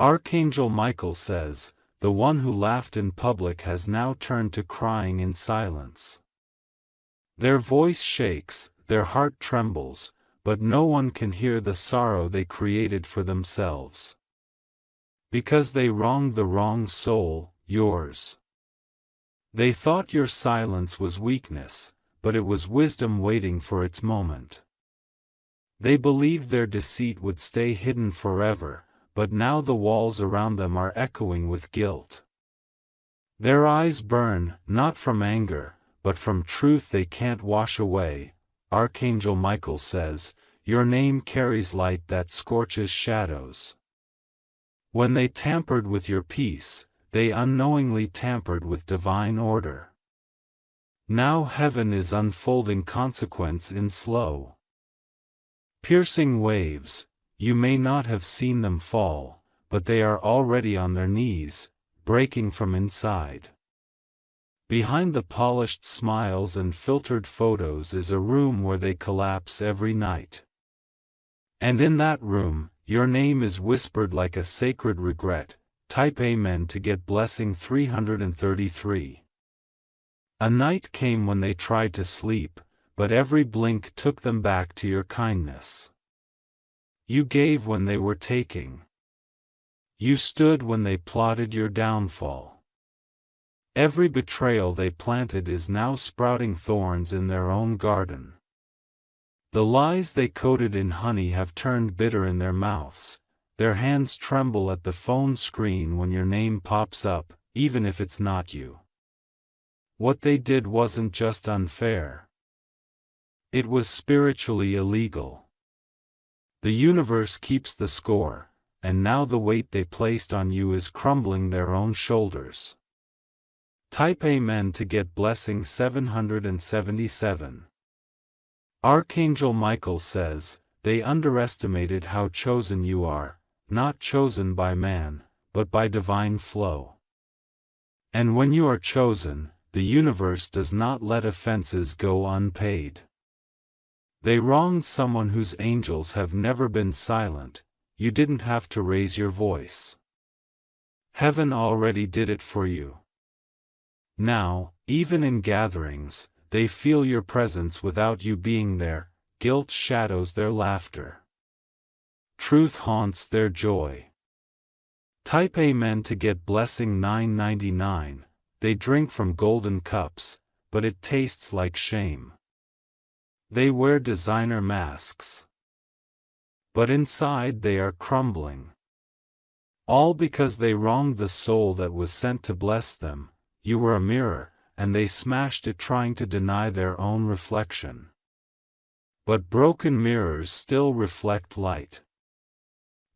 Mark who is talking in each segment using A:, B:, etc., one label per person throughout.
A: Archangel Michael says, the one who laughed in public has now turned to crying in silence. Their voice shakes, their heart trembles, but no one can hear the sorrow they created for themselves. Because they wronged the wrong soul, yours. They thought your silence was weakness, but it was wisdom waiting for its moment. They believed their deceit would stay hidden forever, but now the walls around them are echoing with guilt. Their eyes burn, not from anger, but from truth they can't wash away. Archangel Michael says, your name carries light that scorches shadows. When they tampered with your peace, they unknowingly tampered with divine order. Now heaven is unfolding consequence in slow, piercing waves. You may not have seen them fall, but they are already on their knees, breaking from inside. Behind the polished smiles and filtered photos is a room where they collapse every night. And in that room, your name is whispered like a sacred regret. Type Amen to get blessing 333. A night came when they tried to sleep, but every blink took them back to your kindness. You gave when they were taking. You stood when they plotted your downfall. Every betrayal they planted is now sprouting thorns in their own garden. The lies they coated in honey have turned bitter in their mouths. Their hands tremble at the phone screen when your name pops up, even if it's not you. What they did wasn't just unfair. It was spiritually illegal. The universe keeps the score, and now the weight they placed on you is crumbling their own shoulders. Type Amen to get blessing 777. Archangel Michael says, they underestimated how chosen you are, not chosen by man, but by divine flow. And when you are chosen, the universe does not let offenses go unpaid. They wronged someone whose angels have never been silent. You didn't have to raise your voice. Heaven already did it for you. Now, even in gatherings, they feel your presence without you being there. Guilt shadows their laughter. Truth haunts their joy. Type Amen to get blessing 999. They drink from golden cups, but it tastes like shame. They wear designer masks, but inside they are crumbling. All because they wronged the soul that was sent to bless them. You were a mirror, and they smashed it trying to deny their own reflection. But broken mirrors still reflect light.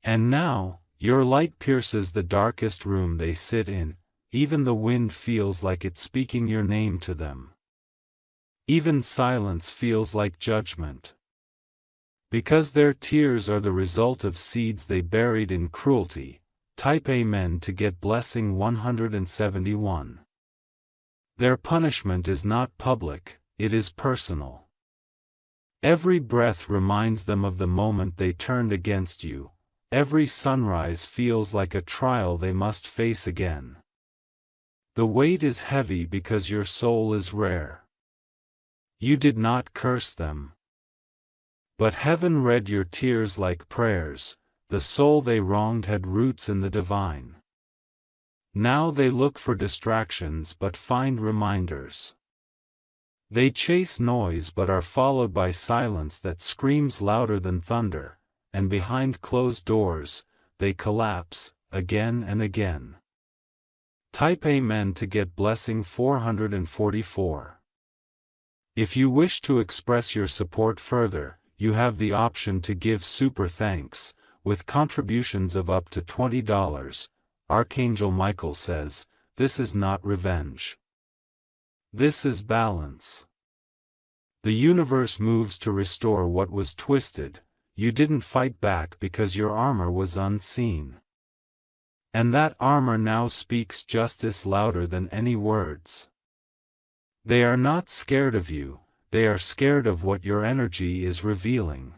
A: And now, your light pierces the darkest room they sit in. Even the wind feels like it's speaking your name to them. Even silence feels like judgment. Because their tears are the result of seeds they buried in cruelty. Type Amen to get blessing 171. Their punishment is not public, it is personal. Every breath reminds them of the moment they turned against you. Every sunrise feels like a trial they must face again. The weight is heavy because your soul is rare. You did not curse them. But heaven read your tears like prayers. The soul they wronged had roots in the divine. Now they look for distractions but find reminders. They chase noise but are followed by silence that screams louder than thunder, and behind closed doors, they collapse, again and again. Type Amen to get blessing 444. If you wish to express your support further, you have the option to give super thanks, with contributions of up to $20. Archangel Michael says, this is not revenge. This is balance. The universe moves to restore what was twisted. You didn't fight back because your armor was unseen. And that armor now speaks justice louder than any words. They are not scared of you, they are scared of what your energy is revealing.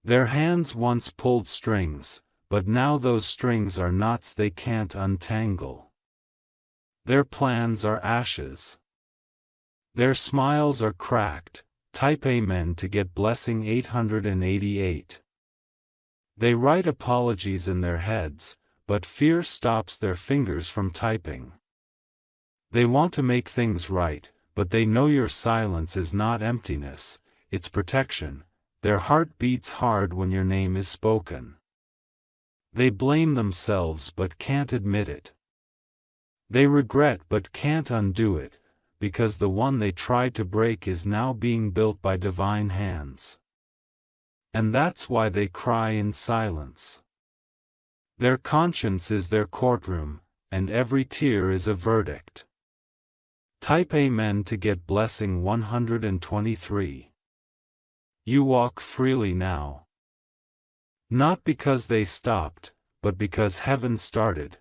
A: Their hands once pulled strings, but now those strings are knots they can't untangle. Their plans are ashes. Their smiles are cracked. Type Amen to get blessing 888. They write apologies in their heads, but fear stops their fingers from typing. They want to make things right, but they know your silence is not emptiness, it's protection. Their heart beats hard when your name is spoken. They blame themselves but can't admit it. They regret but can't undo it, because the one they tried to break is now being built by divine hands. And that's why they cry in silence. Their conscience is their courtroom, and every tear is a verdict. Type Amen to get blessing 123. You walk freely now. Not because they stopped, but because heaven started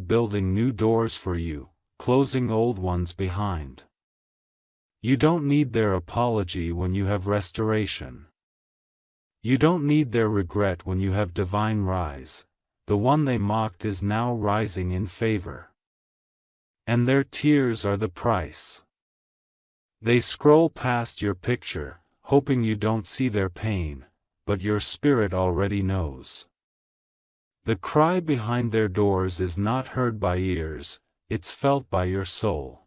A: building new doors for you, closing old ones behind. You don't need their apology when you have restoration. You don't need their regret when you have divine rise. The one they mocked is now rising in favor. And their tears are the price. They scroll past your picture, hoping you don't see their pain, but your spirit already knows. The cry behind their doors is not heard by ears, it's felt by your soul.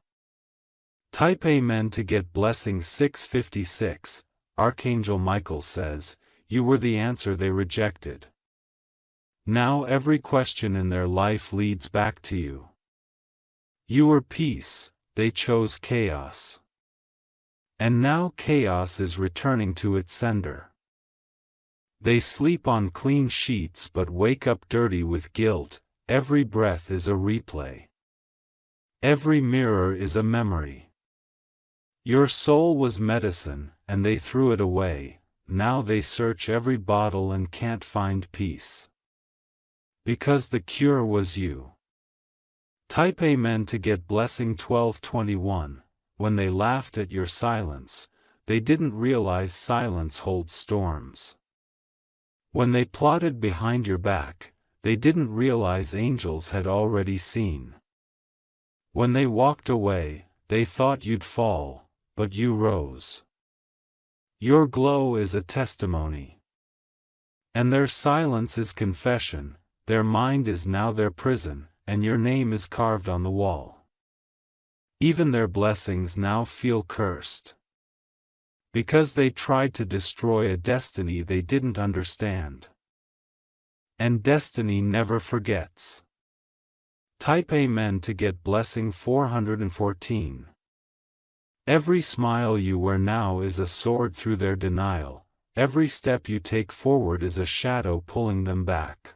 A: Type Amen to get blessing 656. Archangel Michael says, you were the answer they rejected. Now every question in their life leads back to you. You were peace, they chose chaos. And now chaos is returning to its sender. They sleep on clean sheets but wake up dirty with guilt. Every breath is a replay. Every mirror is a memory. Your soul was medicine, and they threw it away. Now they search every bottle and can't find peace. Because the cure was you. Type Amen to get blessing 1221. When they laughed at your silence, they didn't realize silence holds storms. When they plotted behind your back, they didn't realize angels had already seen. When they walked away, they thought you'd fall, but you rose. Your glow is a testimony. And their silence is confession, their mind is now their prison, and your name is carved on the wall. Even their blessings now feel cursed. Because they tried to destroy a destiny they didn't understand. And destiny never forgets. Type Amen to get blessing 414. Every smile you wear now is a sword through their denial. Every step you take forward is a shadow pulling them back.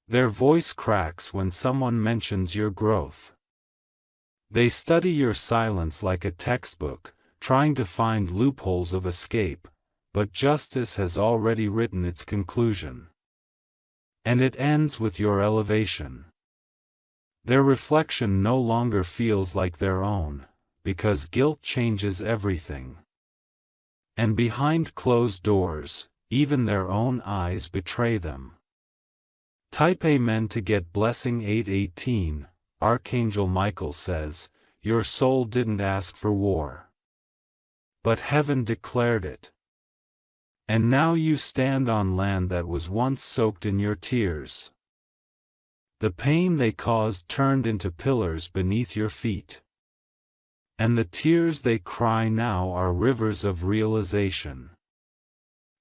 A: Their voice cracks when someone mentions your growth. They study your silence like a textbook, trying to find loopholes of escape, but justice has already written its conclusion. And it ends with your elevation. Their reflection no longer feels like their own, because guilt changes everything. And behind closed doors, even their own eyes betray them. Type Amen to get blessing 818. Archangel Michael says, your soul didn't ask for war. But heaven declared it. And now you stand on land that was once soaked in your tears. The pain they caused turned into pillars beneath your feet. And the tears they cry now are rivers of realization.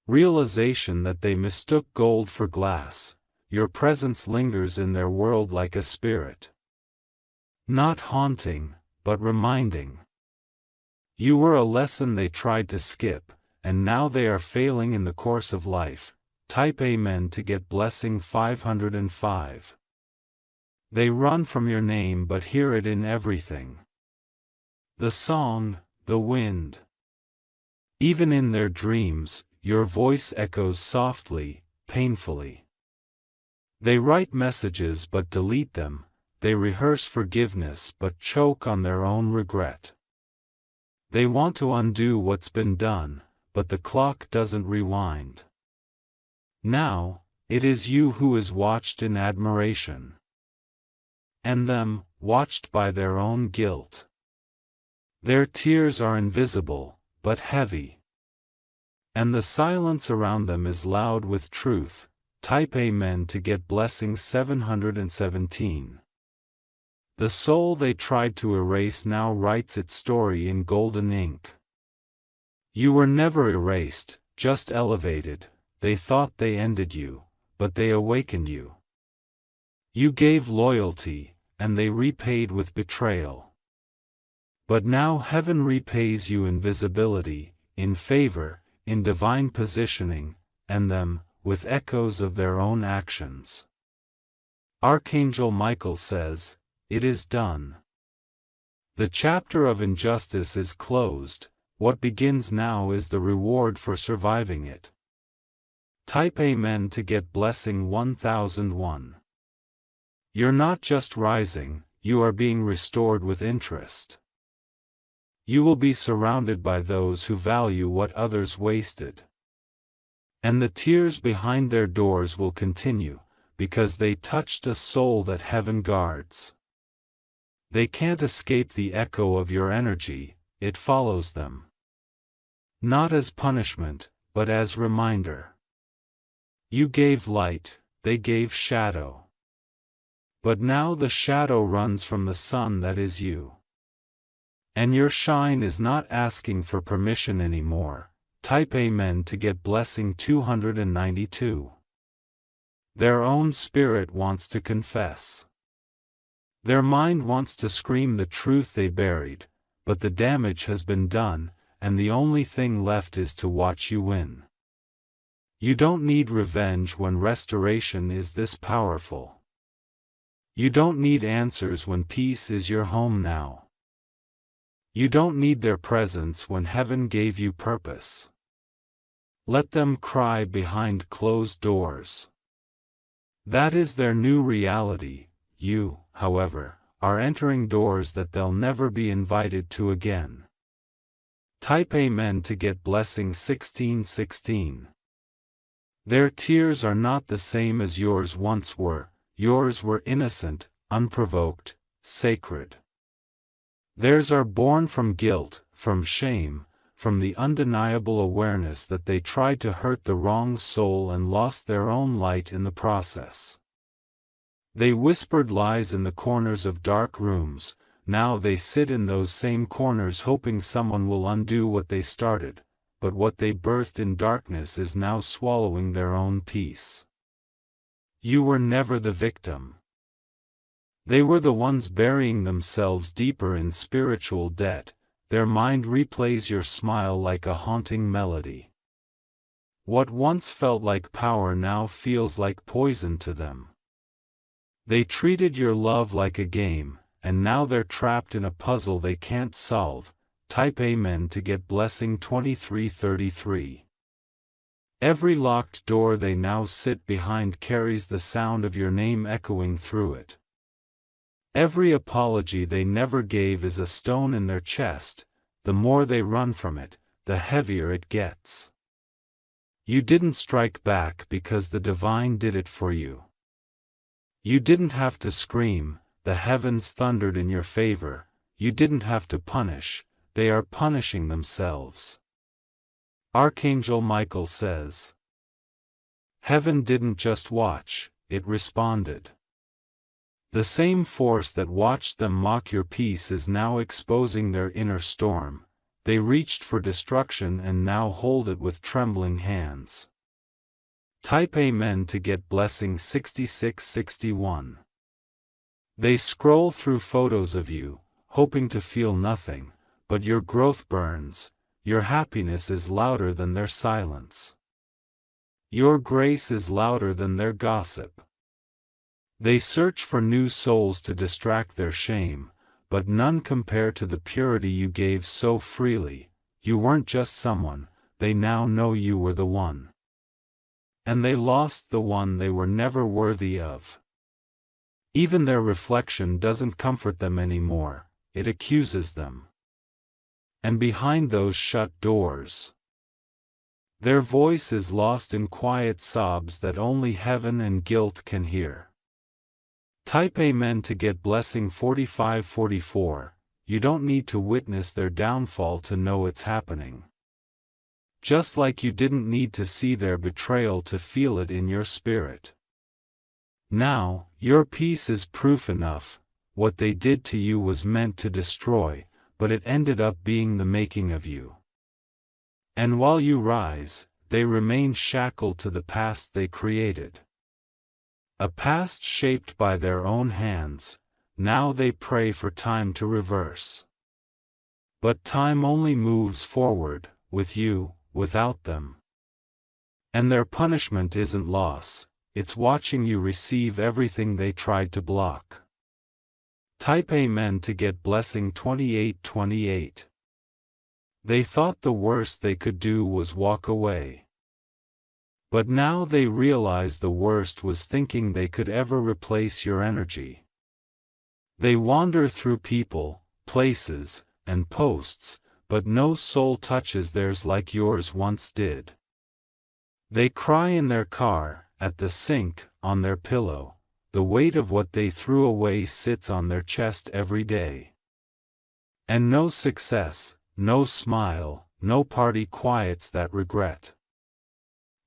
A: Realization that they mistook gold for glass. Your presence lingers in their world like a spirit. Not haunting, but reminding. You were a lesson they tried to skip, and now they are failing in the course of life. Type Amen to get blessing 505. They run from your name but hear it in everything. The song, the wind. Even in their dreams, your voice echoes softly, painfully. They write messages but delete them, they rehearse forgiveness but choke on their own regret. They want to undo what's been done, but the clock doesn't rewind. Now, It is you who is watched in admiration. And them, watched by their own guilt. Their tears are invisible, but heavy. And the silence around them is loud with truth. Type Amen to get blessing 717. The soul they tried to erase now writes its story in golden ink. You were never erased, just elevated. They thought they ended you, but they awakened you. You gave loyalty, and they repaid with betrayal. But now heaven repays you in visibility, in favor, in divine positioning, and them, with echoes of their own actions. Archangel Michael says, "It is done." The chapter of injustice is closed. What begins now is the reward for surviving it. Type Amen to get blessing 1001. You're not just rising, you are being restored with interest. You will be surrounded by those who value what others wasted. And the tears behind their doors will continue, because they touched a soul that heaven guards. They can't escape the echo of your energy, it follows them. Not as punishment, but as reminder. You gave light, they gave shadow. But now the shadow runs from the sun that is you. And your shine is not asking for permission anymore. Type Amen to get blessing 292. Their own spirit wants to confess. Their mind wants to scream the truth they buried, but the damage has been done, and the only thing left is to watch you win. You don't need revenge when restoration is this powerful. You don't need answers when peace is your home now. You don't need their presence when heaven gave you purpose. Let them cry behind closed doors. That is their new reality. You, however, are entering doors that they'll never be invited to again. Type Amen to get blessing 1616. Their tears are not the same as yours once were. Yours were innocent, unprovoked, sacred. Theirs are born from guilt, from shame, from the undeniable awareness that they tried to hurt the wrong soul and lost their own light in the process. They whispered lies in the corners of dark rooms. Now they sit in those same corners hoping someone will undo what they started, but what they birthed in darkness is now swallowing their own peace. You were never the victim. They were the ones burying themselves deeper in spiritual debt. Their mind replays your smile like a haunting melody. What once felt like power now feels like poison to them. They treated your love like a game, and now they're trapped in a puzzle they can't solve. Type Amen to get blessing 2333. Every locked door they now sit behind carries the sound of your name echoing through it. Every apology they never gave is a stone in their chest. The more they run from it, the heavier it gets. You didn't strike back because the divine did it for you. You didn't have to scream, the heavens thundered in your favor. You didn't have to punish, they are punishing themselves. Archangel Michael says, heaven didn't just watch, it responded. The same force that watched them mock your peace is now exposing their inner storm. They reached for destruction and now hold it with trembling hands. Type Amen to get blessing 6661. They scroll through photos of you, hoping to feel nothing, but your growth burns. Your happiness is louder than their silence. Your grace is louder than their gossip. They search for new souls to distract their shame, but none compare to the purity you gave so freely. You weren't just someone, they now know you were the one. And they lost the one they were never worthy of. Even their reflection doesn't comfort them anymore, it accuses them. And behind those shut doors, Their voice is lost in quiet sobs that only heaven and guilt can hear. Type Amen to get blessing 4544. You don't need to witness their downfall to know it's happening. Just like you didn't need to see their betrayal to feel it in your spirit. Now, your peace is proof enough. What they did to you was meant to destroy, but it ended up being the making of you. And while you rise, they remain shackled to the past they created. A past shaped by their own hands. Now they pray for time to reverse. But time only moves forward, with you, without them. And their punishment isn't loss, it's watching you receive everything they tried to block. Type Amen to get blessing 2828. They thought the worst they could do was walk away. But now they realize the worst was thinking they could ever replace your energy. They wander through people, places, and posts, but no soul touches theirs like yours once did. They cry in their car, at the sink, on their pillow. The weight of what they threw away sits on their chest every day. And no success, no smile, no party quiets that regret.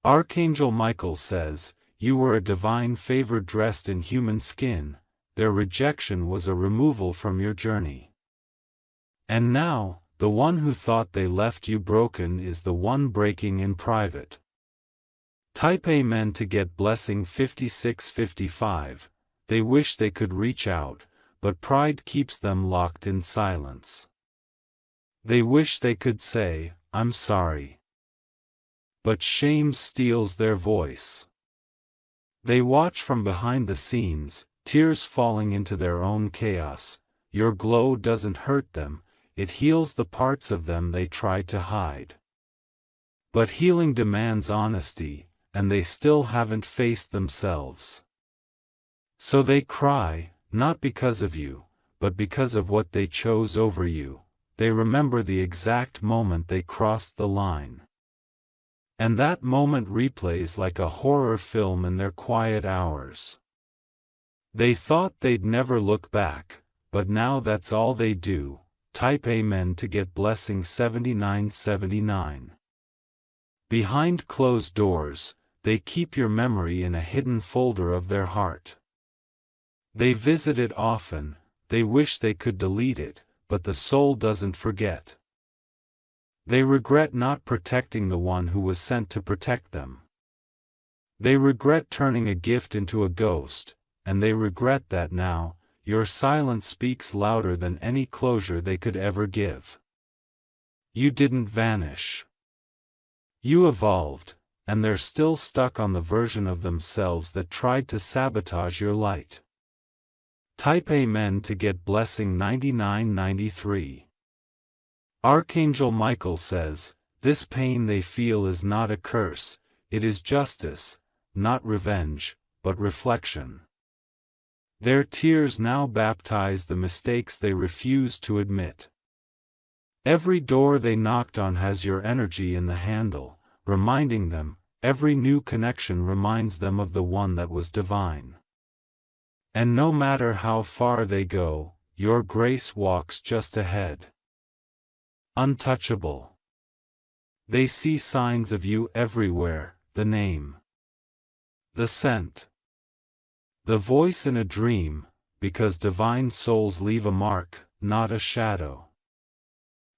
A: Archangel Michael says, you were a divine favor dressed in human skin. Their rejection was a removal from your journey. And now, the one who thought they left you broken is the one breaking in private. Type Amen to get blessing 5655. They wish they could reach out, but pride keeps them locked in silence. They wish they could say, I'm sorry. But shame steals their voice. They watch from behind the scenes, tears falling into their own chaos. Your glow doesn't hurt them, it heals the parts of them they try to hide. But healing demands honesty, and they still haven't faced themselves. So they cry, not because of you, but because of what they chose over you. They remember the exact moment they crossed the line. And that moment replays like a horror film in their quiet hours. They thought they'd never look back, but now that's all they do. Type Amen to get blessing 7979. Behind closed doors, they keep your memory in a hidden folder of their heart. They visit it often, they wish they could delete it, but the soul doesn't forget. They regret not protecting the one who was sent to protect them. They regret turning a gift into a ghost, and they regret that now, your silence speaks louder than any closure they could ever give. You didn't vanish. You evolved, and they're still stuck on the version of themselves that tried to sabotage your light. Type Amen to get blessing 9993. Archangel Michael says, this pain they feel is not a curse, it is justice, not revenge, but reflection. Their tears now baptize the mistakes they refuse to admit. Every door they knocked on has your energy in the handle, reminding them, every new connection reminds them of the one that was divine. And no matter how far they go, your grace walks just ahead. Untouchable. They see signs of you everywhere, the name, the scent, the voice in a dream, because divine souls leave a mark, not a shadow.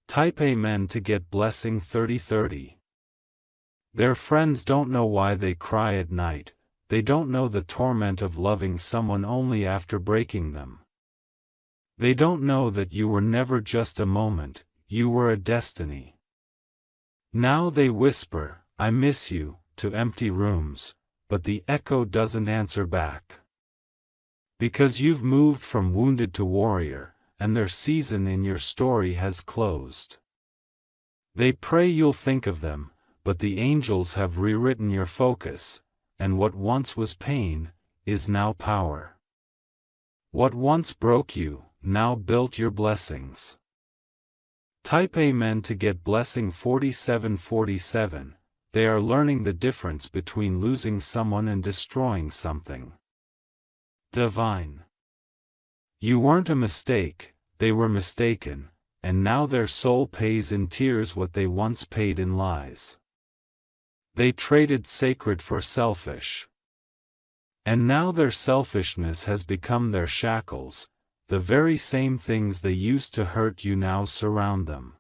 A: Type Amen to get blessing 3030. Their friends don't know why they cry at night, they don't know the torment of loving someone only after breaking them. They don't know that you were never just a moment, you were a destiny. Now they whisper, I miss you, to empty rooms, but the echo doesn't answer back. Because you've moved from wounded to warrior, and their season in your story has closed. They pray you'll think of them, but the angels have rewritten your focus, and what once was pain, is now power. What once broke you, now built your blessings. Type Amen to get blessing 4747. they are learning the difference between losing someone and destroying something. Divine. You weren't a mistake, they were mistaken, and now their soul pays in tears what they once paid in lies. They traded sacred for selfish. And now their selfishness has become their shackles, the very same things they used to hurt you now surround them.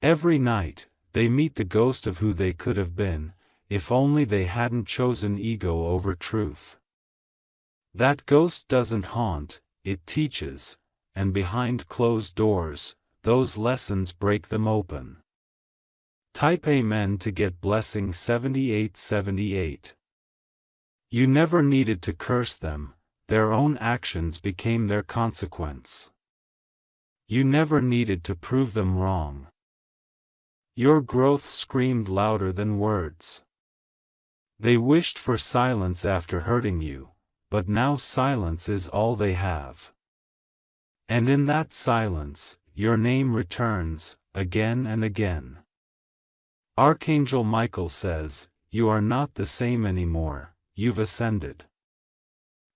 A: Every night, they meet the ghost of who they could have been, if only they hadn't chosen ego over truth. That ghost doesn't haunt, it teaches, and behind closed doors, those lessons break them open. Type Amen to get blessing 7878. You never needed to curse them, their own actions became their consequence. You never needed to prove them wrong. Your growth screamed louder than words. They wished for silence after hurting you, but now silence is all they have. And in that silence, your name returns, again and again. Archangel Michael says, you are not the same anymore, you've ascended.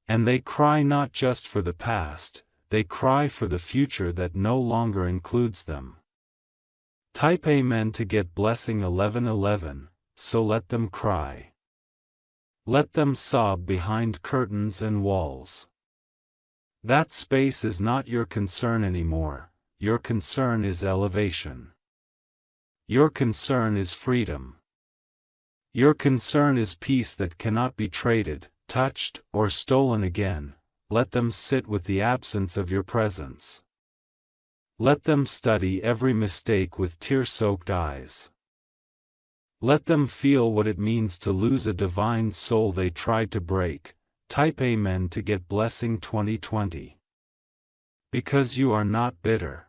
A: And they cry not just for the past, they cry for the future that no longer includes them. Type Amen to get blessing 1111, so let them cry. Let them sob behind curtains and walls. That space is not your concern anymore, your concern is elevation. Your concern is freedom. Your concern is peace that cannot be traded, touched, or stolen again. Let them sit with the absence of your presence. Let them study every mistake with tear-soaked eyes. Let them feel what it means to lose a divine soul they tried to break. Type Amen to get blessing 2020. Because you are not bitter.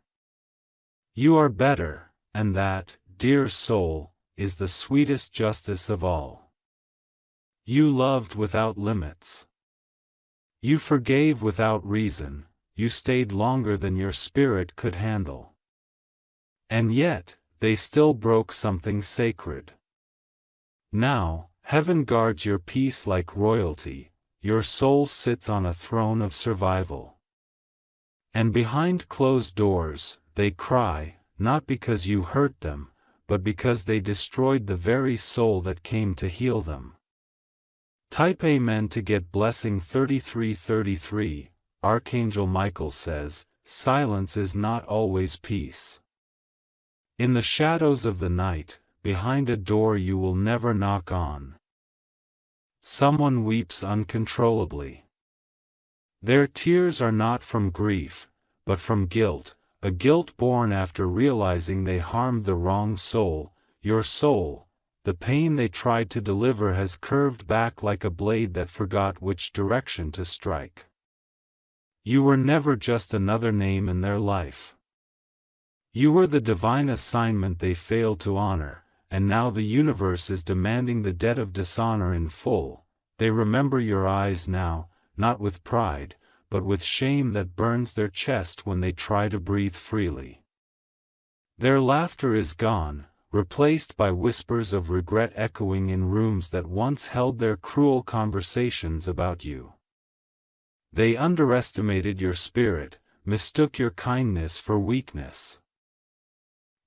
A: You are better, and that, dear soul, is the sweetest justice of all. You loved without limits. You forgave without reason, you stayed longer than your spirit could handle. And yet, they still broke something sacred. Now, heaven guards your peace like royalty, your soul sits on a throne of survival. And behind closed doors, they cry, not because you hurt them, but because they destroyed the very soul that came to heal them. Type Amen to get blessing 3333. Archangel Michael says, silence is not always peace. In the shadows of the night, behind a door you will never knock on, someone weeps uncontrollably. Their tears are not from grief, but from guilt, a guilt born after realizing they harmed the wrong soul, your soul. The pain they tried to deliver has curved back like a blade that forgot which direction to strike. You were never just another name in their life. You were the divine assignment they failed to honor, and now the universe is demanding the debt of dishonor in full. They remember your eyes now, not with pride, but with shame that burns their chest when they try to breathe freely. Their laughter is gone, replaced by whispers of regret echoing in rooms that once held their cruel conversations about you. They underestimated your spirit, mistook your kindness for weakness.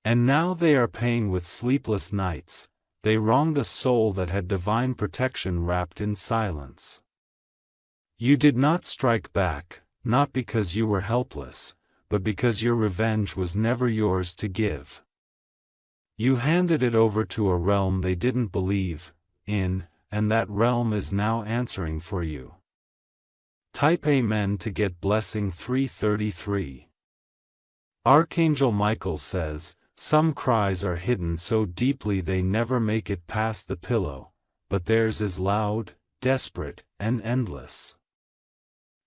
A: And now they are paying with sleepless nights. They wronged a soul that had divine protection wrapped in silence. You did not strike back, not because you were helpless, but because your revenge was never yours to give. You handed it over to a realm they didn't believe in, and that realm is now answering for you. Type Amen to get blessing 333. Archangel Michael says, some cries are hidden so deeply they never make it past the pillow, but theirs is loud, desperate, and endless.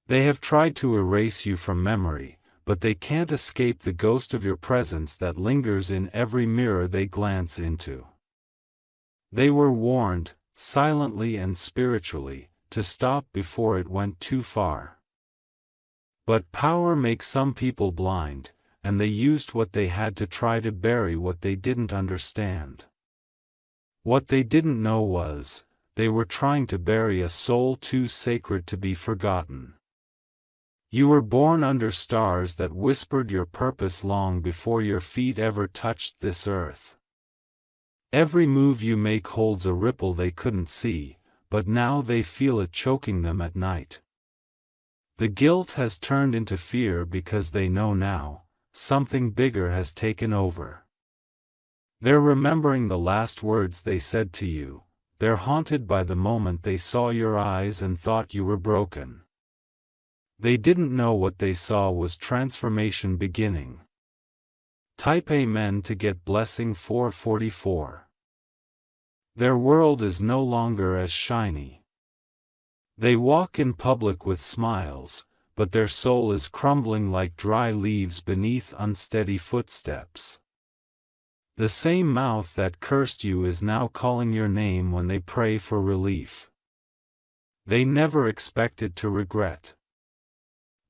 A: They have tried to erase you from memory, but they can't escape the ghost of your presence that lingers in every mirror they glance into. They were warned, silently and spiritually, to stop before it went too far. But power makes some people blind, and they used what they had to try to bury what they didn't understand. What they didn't know was, they were trying to bury a soul too sacred to be forgotten. You were born under stars that whispered your purpose long before your feet ever touched this earth. Every move you make holds a ripple they couldn't see, but now they feel it choking them at night. The guilt has turned into fear because they know now, something bigger has taken over. They're remembering the last words they said to you, they're haunted by the moment they saw your eyes and thought you were broken. They didn't know what they saw was transformation beginning. Type Amen to get blessing 444. Their world is no longer as shiny. They walk in public with smiles, but their soul is crumbling like dry leaves beneath unsteady footsteps. The same mouth that cursed you is now calling your name when they pray for relief. They never expected to regret.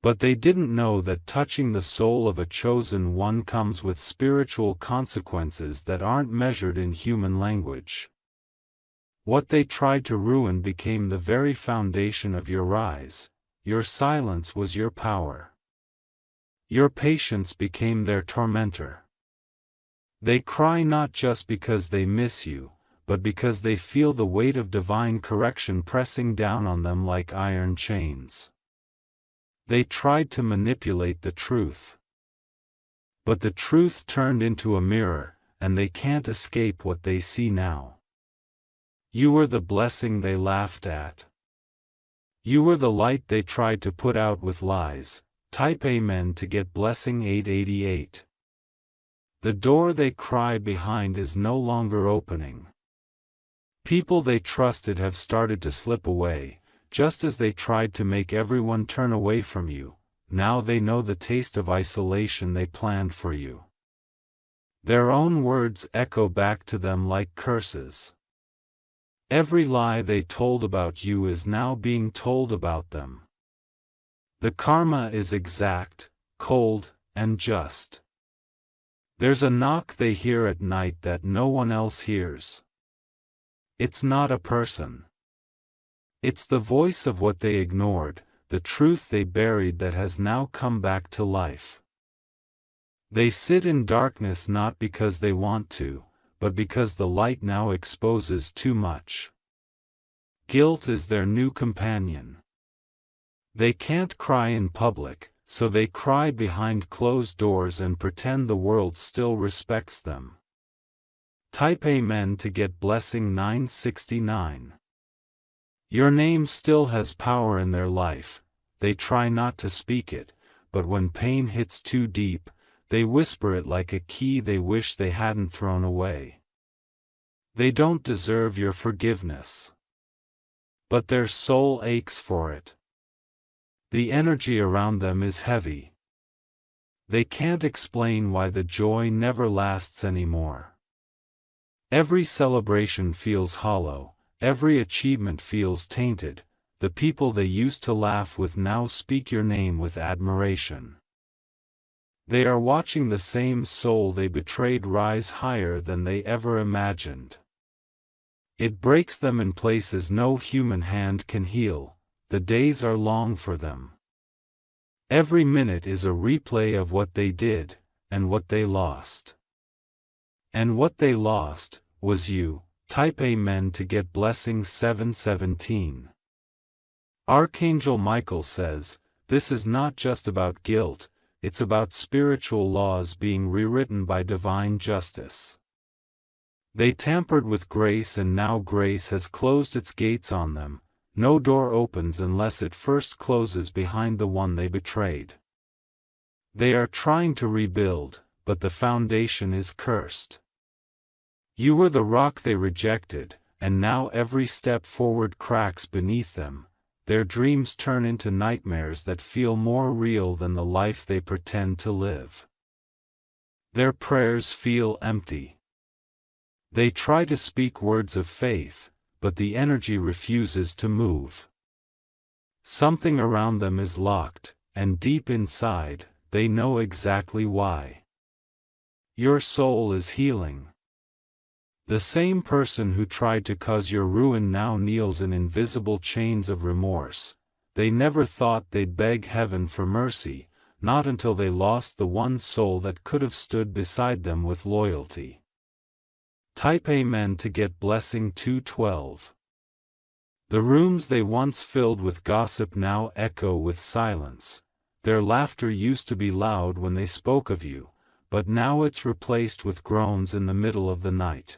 A: But they didn't know that touching the soul of a chosen one comes with spiritual consequences that aren't measured in human language. What they tried to ruin became the very foundation of your rise. Your silence was your power. Your patience became their tormentor. They cry not just because they miss you, but because they feel the weight of divine correction pressing down on them like iron chains. They tried to manipulate the truth. But the truth turned into a mirror, and they can't escape what they see now. You were the blessing they laughed at. You were the light they tried to put out with lies. Type Amen to get blessing 888. The door they cry behind is no longer opening. People they trusted have started to slip away. Just as they tried to make everyone turn away from you, now they know the taste of isolation they planned for you. Their own words echo back to them like curses. Every lie they told about you is now being told about them. The karma is exact, cold, and just. There's a knock they hear at night that no one else hears. It's not a person. It's the voice of what they ignored, the truth they buried that has now come back to life. They sit in darkness not because they want to, but because the light now exposes too much. Guilt is their new companion. They can't cry in public, so they cry behind closed doors and pretend the world still respects them. Type Amen to get blessing 969. Your name still has power in their life. They try not to speak it, but when pain hits too deep, they whisper it like a key they wish they hadn't thrown away. They don't deserve your forgiveness. But their soul aches for it. The energy around them is heavy. They can't explain why the joy never lasts anymore. Every celebration feels hollow. Every achievement feels tainted. The people they used to laugh with now speak your name with admiration. They are watching the same soul they betrayed rise higher than they ever imagined. It breaks them in places no human hand can heal. The days are long for them. Every minute is a replay of what they did, and what they lost. And what they lost was you. Type Amen to get blessing 717. Archangel Michael says, this is not just about guilt, it's about spiritual laws being rewritten by divine justice. They tampered with grace and now grace has closed its gates on them. No door opens unless it first closes behind the one they betrayed. They are trying to rebuild, but the foundation is cursed. You were the rock they rejected, and now every step forward cracks beneath them. Their dreams turn into nightmares that feel more real than the life they pretend to live. Their prayers feel empty. They try to speak words of faith, but the energy refuses to move. Something around them is locked, and deep inside, they know exactly why. Your soul is healing. The same person who tried to cause your ruin now kneels in invisible chains of remorse. They never thought they'd beg heaven for mercy, not until they lost the one soul that could have stood beside them with loyalty. Type Amen to get blessing 212. The rooms they once filled with gossip now echo with silence. Their laughter used to be loud when they spoke of you, but now it's replaced with groans in the middle of the night.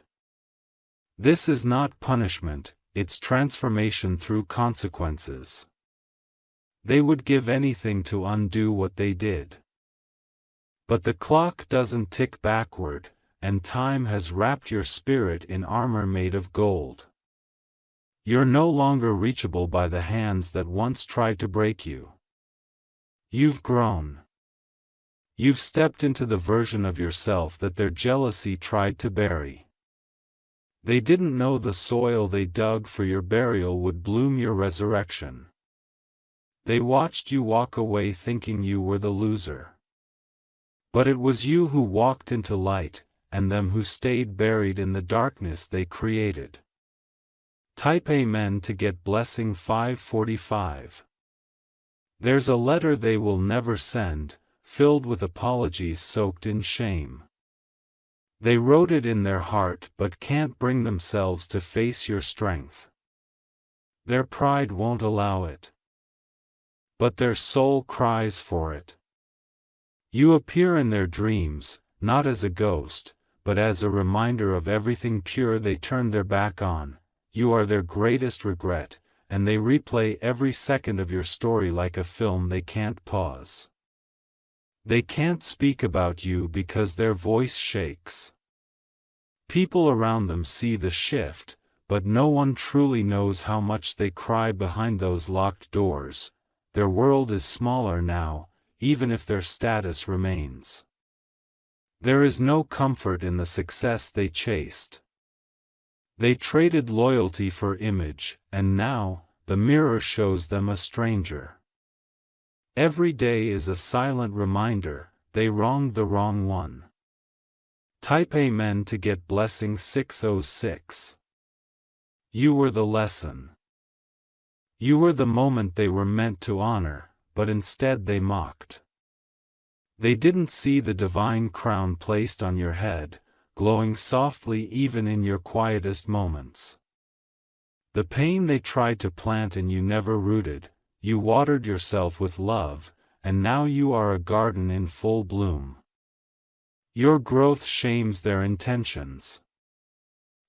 A: This is not punishment, it's transformation through consequences. They would give anything to undo what they did. But the clock doesn't tick backward, and time has wrapped your spirit in armor made of gold. You're no longer reachable by the hands that once tried to break you. You've grown. You've stepped into the version of yourself that their jealousy tried to bury. They didn't know the soil they dug for your burial would bloom your resurrection. They watched you walk away thinking you were the loser. But it was you who walked into light, and them who stayed buried in the darkness they created. Type Amen to get blessing 545. There's a letter they will never send, filled with apologies soaked in shame. They wrote it in their heart but can't bring themselves to face your strength. Their pride won't allow it. But their soul cries for it. You appear in their dreams, not as a ghost, but as a reminder of everything pure they turned their back on. You are their greatest regret, and they replay every second of your story like a film they can't pause. They can't speak about you because their voice shakes. People around them see the shift, but no one truly knows how much they cry behind those locked doors. Their world is smaller now, even if their status remains. There is no comfort in the success they chased. They traded loyalty for image, and now, the mirror shows them a stranger. Every day is a silent reminder, they wronged the wrong one. Type Amen to get blessing 606. You were the lesson. You were the moment they were meant to honor, but instead they mocked. They didn't see the divine crown placed on your head, glowing softly even in your quietest moments. The pain they tried to plant in you never rooted. You watered yourself with love, and now you are a garden in full bloom. Your growth shames their intentions.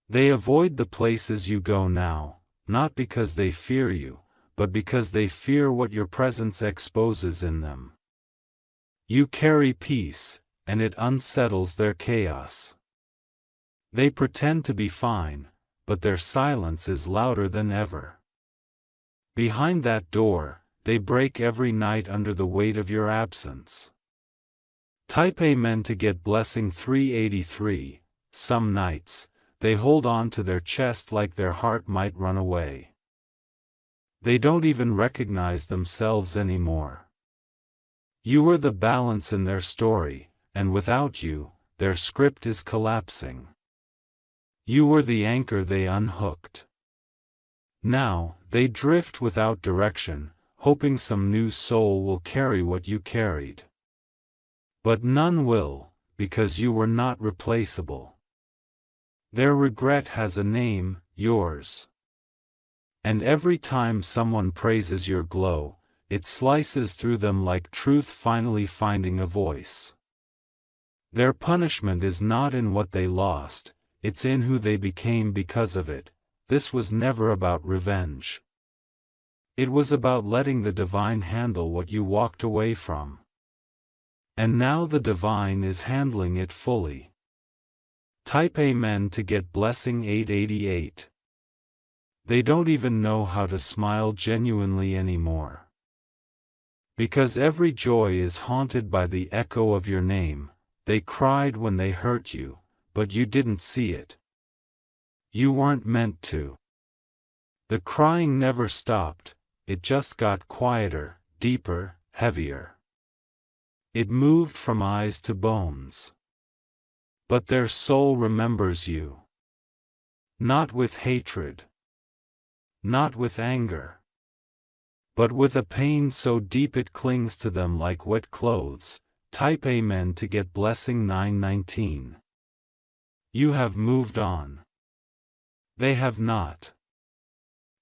A: They avoid the places you go now, not because they fear you, but because they fear what your presence exposes in them. You carry peace, and it unsettles their chaos. They pretend to be fine, but their silence is louder than ever. Behind that door, they break every night under the weight of your absence. Type Amen to get blessing 383. Some nights, they hold on to their chest like their heart might run away. They don't even recognize themselves anymore. You were the balance in their story, and without you, their script is collapsing. You were the anchor they unhooked. Now, they drift without direction, hoping some new soul will carry what you carried. But none will, because you were not replaceable. Their regret has a name, yours. And every time someone praises your glow, it slices through them like truth finally finding a voice. Their punishment is not in what they lost, it's in who they became because of it. This was never about revenge. It was about letting the divine handle what you walked away from. And now the divine is handling it fully. Type Amen to get blessing 888. They don't even know how to smile genuinely anymore. Because every joy is haunted by the echo of your name. They cried when they hurt you, but you didn't see it. You weren't meant to. The crying never stopped, it just got quieter, deeper, heavier. It moved from eyes to bones. But their soul remembers you. Not with hatred. Not with anger. But with a pain so deep it clings to them like wet clothes. Type Amen to get blessing 919. You have moved on. They have not.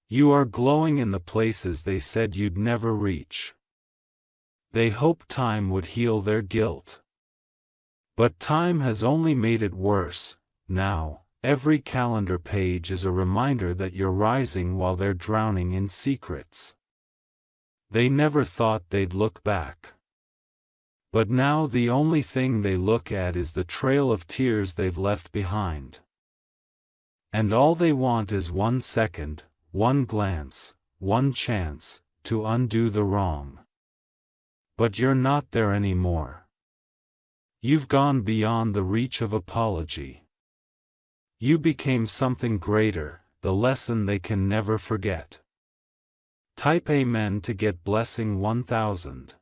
A: You are glowing in the places they said you'd never reach. They hoped time would heal their guilt. But time has only made it worse. Now, every calendar page is a reminder that you're rising while they're drowning in secrets. They never thought they'd look back. But now the only thing they look at is the trail of tears they've left behind. And all they want is 1 second, 1 glance, 1 chance, to undo the wrong. But you're not there anymore. You've gone beyond the reach of apology. You became something greater, the lesson they can never forget. Type Amen to get blessing 1000.